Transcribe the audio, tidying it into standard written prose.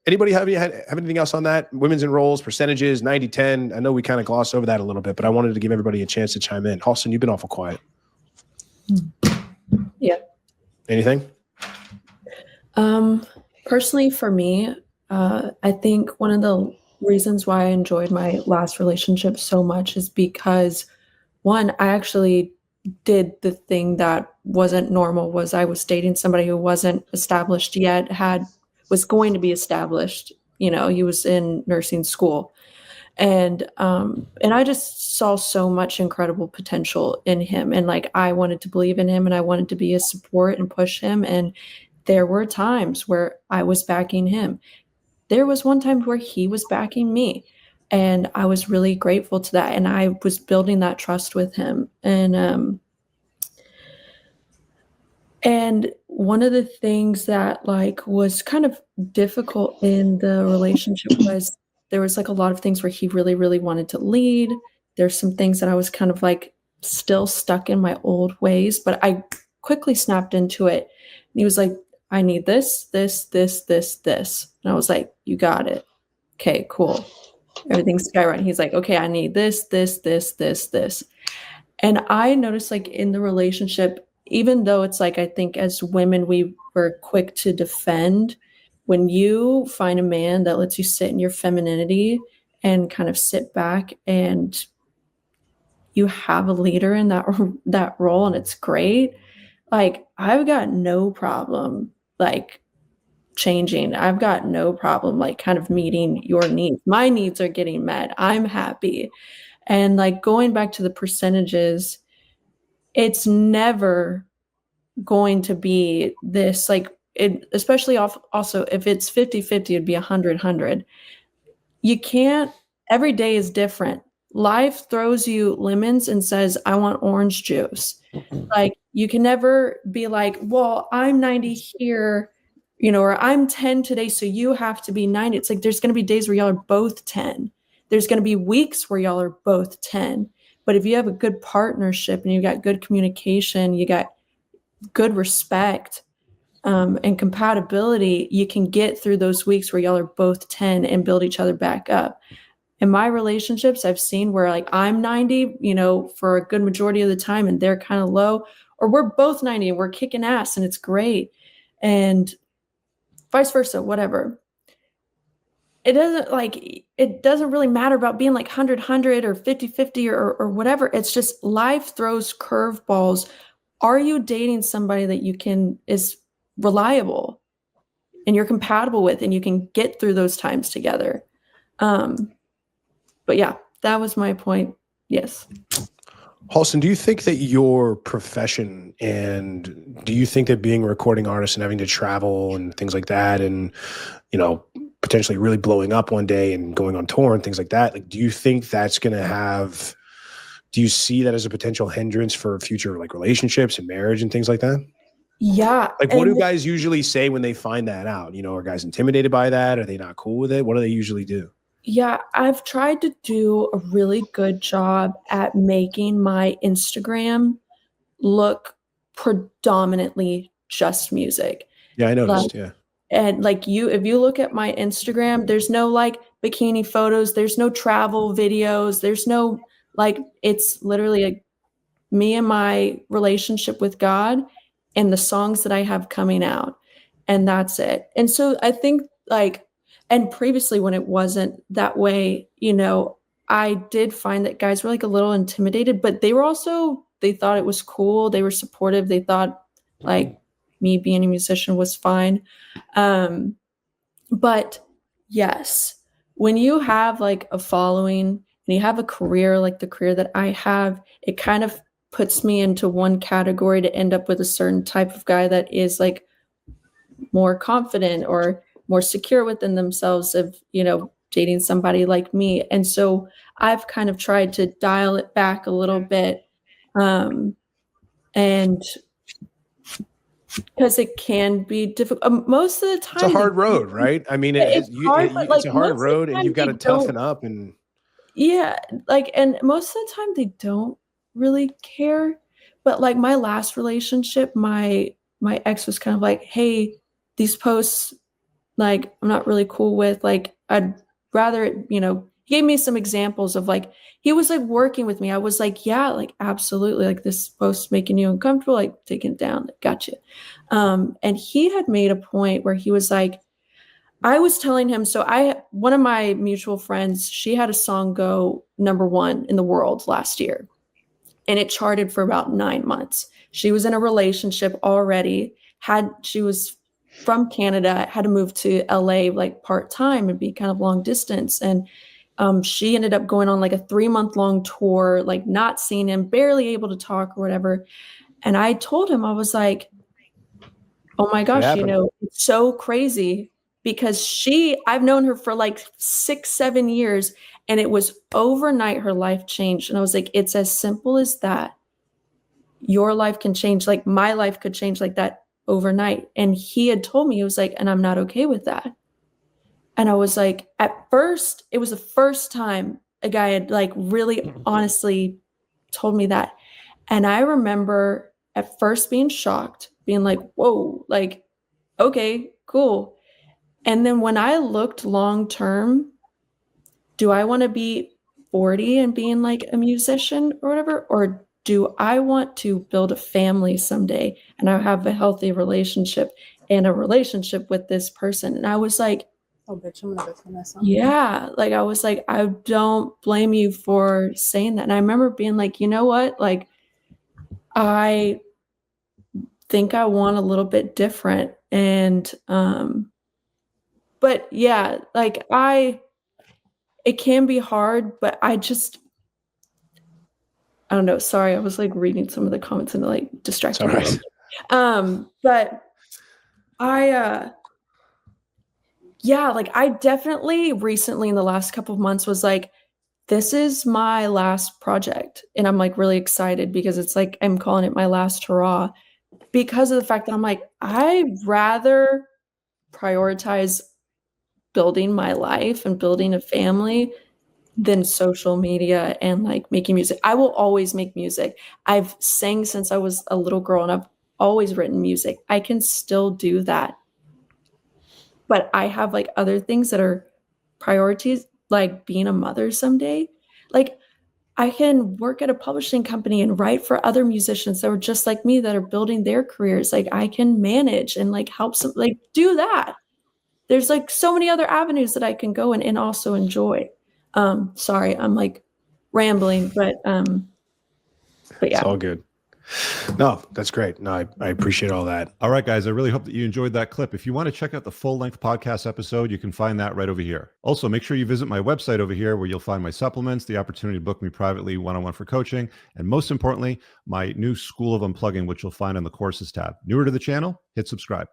Anybody have anything else on that? Women's in roles, percentages, 90-10. I know we kind of glossed over that a little bit, but I wanted to give everybody a chance to chime in. Halston, you've been awful quiet. Yeah. Anything? Personally, for me, I think one of the reasons why I enjoyed my last relationship so much is because, one, I actually did the thing that wasn't normal. Was I was dating somebody who wasn't established yet, was going to be established. He was in nursing school. And I just saw so much incredible potential in him. And like, I wanted to believe in him and I wanted to be his support and push him. And there were times where I was backing him. There was one time where he was backing me. And I was really grateful to that. And I was building that trust with him. And one of the things that like was kind of difficult in the relationship was there was like a lot of things where he really, really wanted to lead. There's some things that I was kind of like still stuck in my old ways, but I quickly snapped into it. And he was like, I need this, this, this, this, this. And I was like, you got it. Okay, cool. Everything's skyrocketing. He's like, okay, I need this, this, this, this, this. And I noticed like in the relationship, even though it's like, I think as women, we were quick to defend, when you find a man that lets you sit in your femininity and kind of sit back and you have a leader in that role and it's great, like I've got no problem like changing. I've got no problem like kind of meeting your needs. My needs are getting met. I'm happy. And like going back to the percentages, it's never going to be this like it, especially also if it's 50-50, it'd be 100-100. You can't, every day is different. Life throws you lemons and says, I want orange juice. Like you can never be like, well, I'm 90 here, or I'm 10 today, so you have to be 90. It's like there's going to be days where y'all are both 10. There's going to be weeks where y'all are both 10. But if you have a good partnership and you got good communication, you got good respect and compatibility, you can get through those weeks where y'all are both 10 and build each other back up. In my relationships, I've seen where like I'm 90, for a good majority of the time and they're kind of low, or we're both 90 and we're kicking ass and it's great. And vice versa, whatever. It doesn't really matter about being like 100-100 or 50-50 or whatever. It's just life throws curveballs. Are you dating somebody that is reliable and you're compatible with and you can get through those times together? But yeah, that was my point. Yes. Halston, do you think that your profession and do you think that being a recording artist and having to travel and things like that and, potentially really blowing up one day and going on tour and things like that, like, do you think that's going to do you see that as a potential hindrance for future like relationships and marriage and things like that? Yeah. Like what do guys usually say when they find that out? Are guys intimidated by that? Are they not cool with it? What do they usually do? Yeah, I've tried to do a really good job at making my Instagram look predominantly just music. Yeah, I noticed. Like, yeah. And like if you look at my Instagram, there's no like bikini photos, there's no travel videos, there's no like, it's literally me and my relationship with God and the songs that I have coming out. And that's it. And so I think like, and previously when it wasn't that way, I did find that guys were like a little intimidated, but they thought it was cool. They were supportive. They thought like me being a musician was fine. But yes, when you have like a following and you have a career like the career that I have, it kind of puts me into one category to end up with a certain type of guy that is like more confident or more secure within themselves of, dating somebody like me. And so I've kind of tried to dial it back a little bit. And because it can be difficult most of the time. It's a hard road, right? I mean, it's a hard road and you've got to toughen up and. Yeah. Like, and most of the time they don't really care. But like my last relationship, my ex was kind of like, hey, these posts like, I'm not really cool with, like, I'd rather it, he gave me some examples of like, he was like working with me. I was like, yeah, like, absolutely. Like this post making you uncomfortable, like taking it down. Like, gotcha. And he had made a point where he was like, I was telling him, so one of my mutual friends, she had a song go #1 in the world last year, and it charted for about 9 months. She was in a relationship already, she was from Canada, had to move to LA like part-time and be kind of long distance. And she ended up going on like a 3-month long tour, like not seeing him, barely able to talk or whatever. And I told him, I was like, oh my It gosh, happened. it's so crazy because I've known her for like 6, 7 years, and it was overnight her life changed. And I was like, it's as simple as that. Your life can change, like my life could change like that overnight. And he had told me, he was like, and I'm not okay with that. And I was like, at first, it was the first time a guy had like really honestly told me that. And I remember at first being shocked, being like, whoa, like, okay, cool. And then when I looked long term, do I want to be 40 and being like a musician or whatever? Or do I want to build a family someday and I have a healthy relationship and a relationship with this person? And I was like, oh, bitch, I'm gonna go turn this on. yeah, like I was like, I don't blame you for saying that. And I remember being like, you know what? Like, I think I want a little bit different. And, but yeah, like it can be hard, but I don't know. Sorry, I was like reading some of the comments and like distracting me. Right. But yeah, like I definitely recently in the last couple of months was like, this is my last project. And I'm like really excited because it's like, I'm calling it my last hurrah because of the fact that I'm like, I'd rather prioritize building my life and building a family than social media and like making music. I will always make music. I've sang since I was a little girl and I've always written music. I can still do that. But I have like other things that are priorities, like being a mother someday. Like I can work at a publishing company and write for other musicians that are just like me that are building their careers. Like I can manage and like help some like do that. There's like so many other avenues that I can go in and also enjoy. Sorry, I'm like rambling, but yeah. It's all good. No, that's great. No, I appreciate all that. All right, guys, I really hope that you enjoyed that clip. If you want to check out the full-length podcast episode, you can find that right over here. Also, make sure you visit my website over here where you'll find my supplements, the opportunity to book me privately one-on-one for coaching, and most importantly, my new School of Unplugging, which you'll find on the courses tab. Newer to the channel, hit subscribe.